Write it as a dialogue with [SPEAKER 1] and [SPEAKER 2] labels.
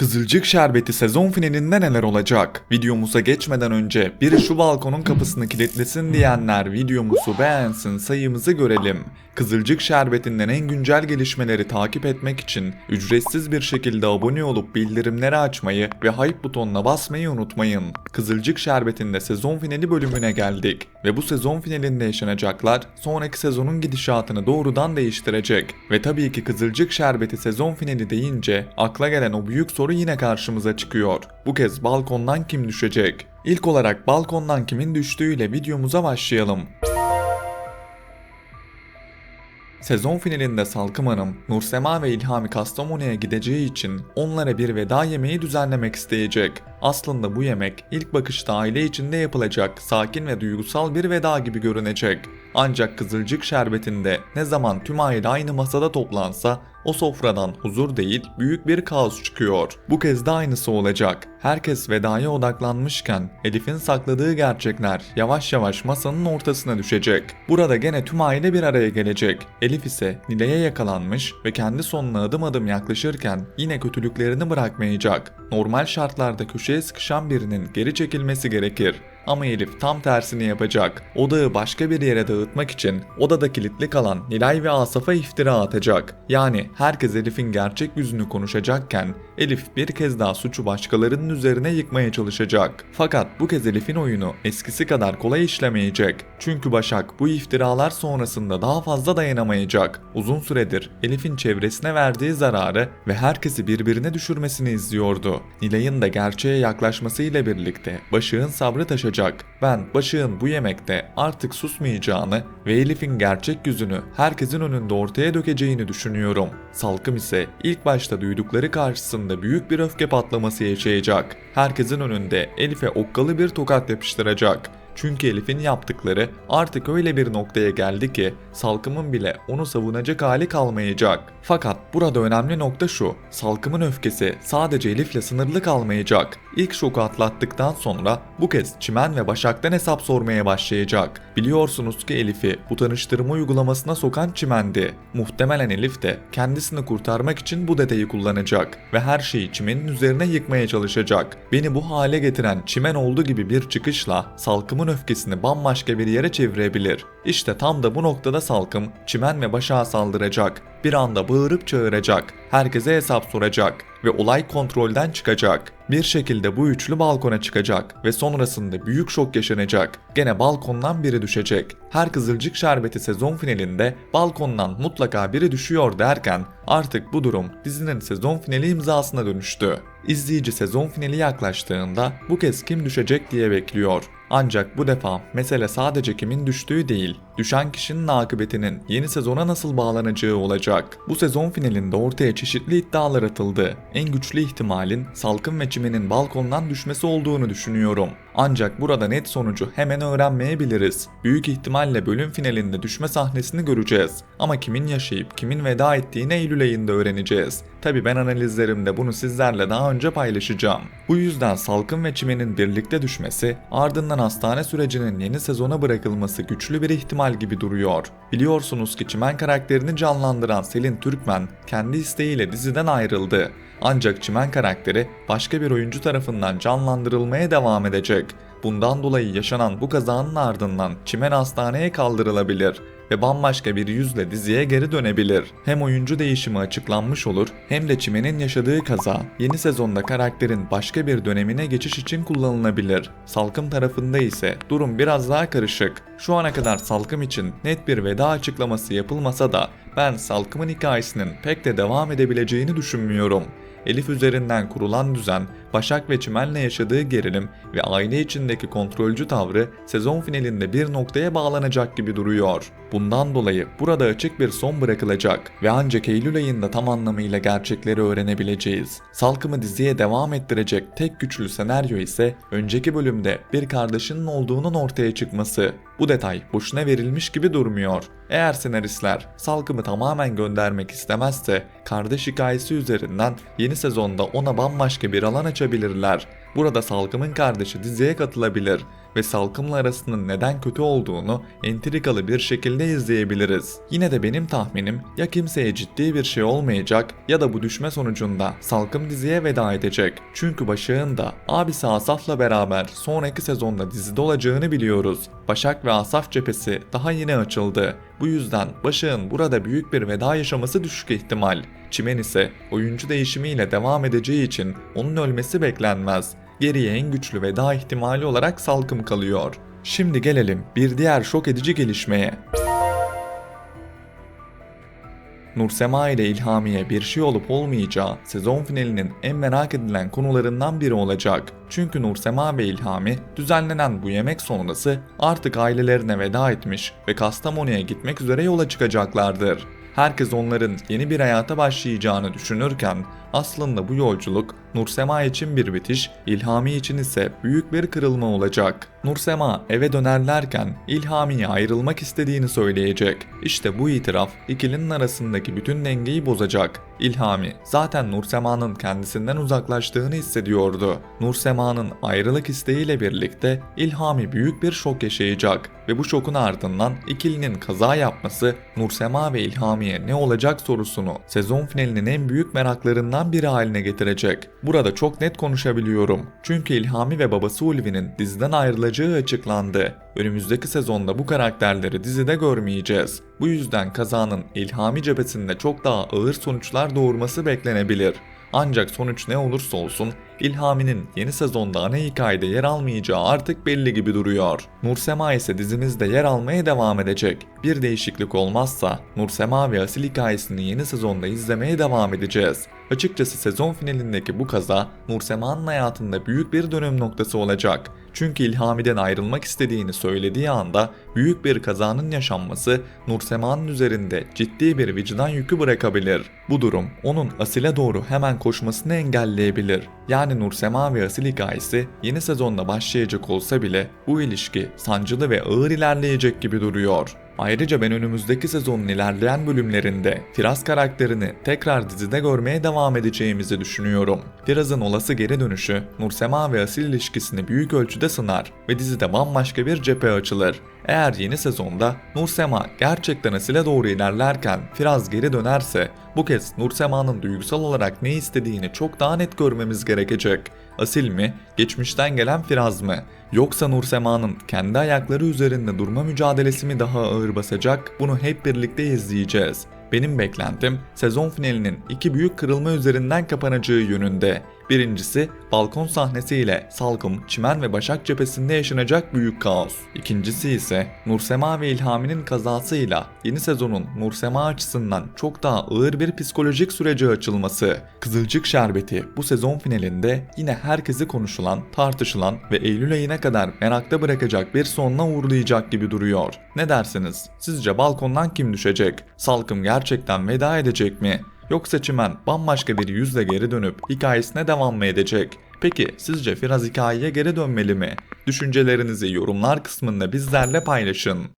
[SPEAKER 1] Kızılcık Şerbeti sezon finalinde neler olacak? Videomuza geçmeden önce biri şu balkonun kapısını kilitlesin diyenler videomuzu beğensin, sayımızı görelim. Kızılcık Şerbeti'nden en güncel gelişmeleri takip etmek için ücretsiz bir şekilde abone olup bildirimleri açmayı ve hype butonuna basmayı unutmayın. Kızılcık Şerbeti'nde sezon finali bölümüne geldik ve bu sezon finalinde yaşanacaklar sonraki sezonun gidişatını doğrudan değiştirecek. Ve tabii ki Kızılcık Şerbeti sezon finali deyince akla gelen o büyük soru yine karşımıza çıkıyor. Bu kez balkondan kim düşecek? İlk olarak balkondan kimin düştüğüyle videomuza başlayalım. Sezon finalinde Salkım Hanım, Nursema ve İlhami Kastamonu'ya gideceği için onlara bir veda yemeği düzenlemek isteyecek. Aslında bu yemek ilk bakışta aile içinde yapılacak sakin ve duygusal bir veda gibi görünecek. Ancak Kızılcık Şerbeti'nde ne zaman tüm aile aynı masada toplansa o sofradan huzur değil büyük bir kaos çıkıyor. Bu kez de aynısı olacak. Herkes vedaya odaklanmışken Elif'in sakladığı gerçekler yavaş yavaş masanın ortasına düşecek. Burada gene tüm aile bir araya gelecek. Elif ise Nilay'a yakalanmış ve kendi sonuna adım adım yaklaşırken yine kötülüklerini bırakmayacak. Normal şartlarda köşeye sıkışan birinin geri çekilmesi gerekir. Ama Elif tam tersini yapacak. Odağı başka bir yere dağıtmak için odada kilitli kalan Nilay ve Asaf'a iftira atacak. Yani herkes Elif'in gerçek yüzünü konuşacakken Elif bir kez daha suçu başkalarının üzerine yıkmaya çalışacak. Fakat bu kez Elif'in oyunu eskisi kadar kolay işlemeyecek. Çünkü Başak bu iftiralar sonrasında daha fazla dayanamayacak. Uzun süredir Elif'in çevresine verdiği zararı ve herkesi birbirine düşürmesini izliyordu. Nilay'ın da gerçeğe yaklaşmasıyla birlikte Başak'ın sabrı taşacak. Ben Başak'ın bu yemekte artık susmayacağını ve Elif'in gerçek yüzünü herkesin önünde ortaya dökeceğini düşünüyorum. Salkım ise ilk başta duydukları karşısında büyük bir öfke patlaması yaşayacak. Herkesin önünde Elif'e okkalı bir tokat yapıştıracak. Çünkü Elif'in yaptıkları artık öyle bir noktaya geldi ki Salkım'ın bile onu savunacak hali kalmayacak. Fakat burada önemli nokta şu: Salkım'ın öfkesi sadece Elif'le sınırlı kalmayacak. İlk şoku atlattıktan sonra bu kez Çimen ve Başak'tan hesap sormaya başlayacak. Biliyorsunuz ki Elif'i bu tanıştırma uygulamasına sokan Çimen'di. Muhtemelen Elif de kendisini kurtarmak için bu detayı kullanacak ve her şeyi Çimen'in üzerine yıkmaya çalışacak. Beni bu hale getiren Çimen oldu gibi bir çıkışla Salkım'ın öfkesini bambaşka bir yere çevirebilir. İşte tam da bu noktada Salkım, Çimen ve Başak'a saldıracak. Bir anda bağırıp çağıracak. Herkese hesap soracak ve olay kontrolden çıkacak. Bir şekilde bu üçlü balkona çıkacak ve sonrasında büyük şok yaşanacak. Gene balkondan biri düşecek. Her Kızılcık Şerbeti sezon finalinde balkondan mutlaka biri düşüyor derken artık bu durum dizinin sezon finali imzasına dönüştü. İzleyici sezon finali yaklaştığında bu kez kim düşecek diye bekliyor. Ancak bu defa mesele sadece kimin düştüğü değil, düşen kişinin akıbetinin yeni sezona nasıl bağlanacağı olacak. Bu sezon finalinde ortaya çeşitli iddialar atıldı. En güçlü ihtimalin Salkım ve Çimen'in balkondan düşmesi olduğunu düşünüyorum. Ancak burada net sonucu hemen öğrenmeyebiliriz. Büyük ihtimalle bölüm finalinde düşme sahnesini göreceğiz. Ama kimin yaşayıp kimin veda ettiğini Eylül ayında öğreneceğiz. Tabi ben analizlerimde bunu sizlerle daha önce paylaşacağım. Bu yüzden Salkım ve Çimen'in birlikte düşmesi, ardından hastane sürecinin yeni sezona bırakılması güçlü bir ihtimal gibi duruyor. Biliyorsunuz ki Çimen karakterini canlandıran Selin Türkmen kendi isteğiyle diziden ayrıldı. Ancak Çimen karakteri başka bir oyuncu tarafından canlandırılmaya devam edecek. Bundan dolayı yaşanan bu kazanın ardından Çimen hastaneye kaldırılabilir ve bambaşka bir yüzle diziye geri dönebilir. Hem oyuncu değişimi açıklanmış olur hem de Çimen'in yaşadığı kaza yeni sezonda karakterin başka bir dönemine geçiş için kullanılabilir. Salkım tarafında ise durum biraz daha karışık. Şu ana kadar Salkım için net bir veda açıklaması yapılmasa da ben Salkım'ın hikayesinin pek de devam edebileceğini düşünmüyorum. Elif üzerinden kurulan düzen, Başak ve Çimen'le yaşadığı gerilim ve aile içindeki kontrolcü tavrı sezon finalinde bir noktaya bağlanacak gibi duruyor. Bundan dolayı burada açık bir son bırakılacak ve ancak Eylül ayında tam anlamıyla gerçekleri öğrenebileceğiz. Salkım'ı diziye devam ettirecek tek güçlü senaryo ise önceki bölümde bir kardeşinin olduğunun ortaya çıkması. Bu detay boşuna verilmiş gibi durmuyor. Eğer senaristler Salkım'ı tamamen göndermek istemezse kardeş hikayesi üzerinden yeni sezonda ona bambaşka bir alan açabilirler. Burada Salkım'ın kardeşi diziye katılabilir ve Salkım'la arasının neden kötü olduğunu entrikalı bir şekilde izleyebiliriz. Yine de benim tahminim ya kimseye ciddi bir şey olmayacak ya da bu düşme sonucunda Salkım diziye veda edecek. Çünkü Başak'ın da abisi Asaf'la beraber sonraki sezonda dizide olacağını biliyoruz. Başak ve Asaf cephesi daha yeni açıldı. Bu yüzden Başak'ın burada büyük bir veda yaşaması düşük ihtimal. Çimen ise oyuncu değişimiyle devam edeceği için onun ölmesi beklenmez. Geriye en güçlü veda ihtimali olarak Salkım kalıyor. Şimdi gelelim bir diğer şok edici gelişmeye. Nursema ile İlhami'ye bir şey olup olmayacağı sezon finalinin en merak edilen konularından biri olacak. Çünkü Nursema ve İlhami düzenlenen bu yemek sonrası artık ailelerine veda etmiş ve Kastamonu'ya gitmek üzere yola çıkacaklardır. Herkes onların yeni bir hayata başlayacağını düşünürken aslında bu yolculuk Nursema için bir bitiş, İlhami için ise büyük bir kırılma olacak. Nursema eve dönerlerken İlhami'ye ayrılmak istediğini söyleyecek. İşte bu itiraf ikilinin arasındaki bütün dengeyi bozacak. İlhami zaten Nursema'nın kendisinden uzaklaştığını hissediyordu. Nursema'nın ayrılık isteğiyle birlikte İlhami büyük bir şok yaşayacak ve bu şokun ardından ikilinin kaza yapması Nursema ve İlhami'ye ne olacak sorusunu sezon finalinin en büyük meraklarından biri haline getirecek. Burada çok net konuşabiliyorum. Çünkü İlhami ve babası Ulvi'nin diziden ayrılacağı açıklandı. Önümüzdeki sezonda bu karakterleri dizide görmeyeceğiz. Bu yüzden kazanın İlhami cephesinde çok daha ağır sonuçlar doğurması beklenebilir. Ancak sonuç ne olursa olsun İlhami'nin yeni sezonda ana hikayede yer almayacağı artık belli gibi duruyor. Nursema ise dizimizde yer almaya devam edecek. Bir değişiklik olmazsa Nursema ve Asil hikayesini yeni sezonda izlemeye devam edeceğiz. Açıkçası sezon finalindeki bu kaza Nursema'nın hayatında büyük bir dönüm noktası olacak. Çünkü İlhami'den ayrılmak istediğini söylediği anda büyük bir kazanın yaşanması Nursema'nın üzerinde ciddi bir vicdan yükü bırakabilir. Bu durum onun Asil'e doğru hemen koşmasını engelleyebilir. Yani Nursema ve Asil hikayesi yeni sezonda başlayacak olsa bile bu ilişki sancılı ve ağır ilerleyecek gibi duruyor. Ayrıca ben önümüzdeki sezonun ilerleyen bölümlerinde Firaz karakterini tekrar dizide görmeye devam edeceğimizi düşünüyorum. Firaz'ın olası geri dönüşü Nursema ve Asil ilişkisini büyük ölçüde sınar ve dizide bambaşka bir cephe açılır. Eğer yeni sezonda Nursema gerçekten Asil'e doğru ilerlerken Firaz geri dönerse bu kez Nursema'nın duygusal olarak ne istediğini çok daha net görmemiz gerekecek. Asil mi, geçmişten gelen Firaz mı? Yoksa Nursema'nın kendi ayakları üzerinde durma mücadelesi mi daha ağır basacak? Bunu hep birlikte izleyeceğiz. Benim beklentim sezon finalinin iki büyük kırılma üzerinden kapanacağı yönünde. Birincisi balkon sahnesiyle Salkım, Çimen ve Başak cephesinde yaşanacak büyük kaos. İkincisi ise Nursema ve İlhami'nin kazasıyla yeni sezonun Nursema açısından çok daha ağır bir psikolojik sürece açılması. Kızılcık Şerbeti bu sezon finalinde yine herkesi konuşulan, tartışılan ve Eylül ayına kadar merakta bırakacak bir sonuna uğurlayacak gibi duruyor. Ne dersiniz? Sizce balkondan kim düşecek? Salkım gerçekten veda edecek mi? Yoksa Çimen bambaşka bir yüzle geri dönüp hikayesine devam mı edecek? Peki sizce Firaz hikayeye geri dönmeli mi? Düşüncelerinizi yorumlar kısmında bizlerle paylaşın.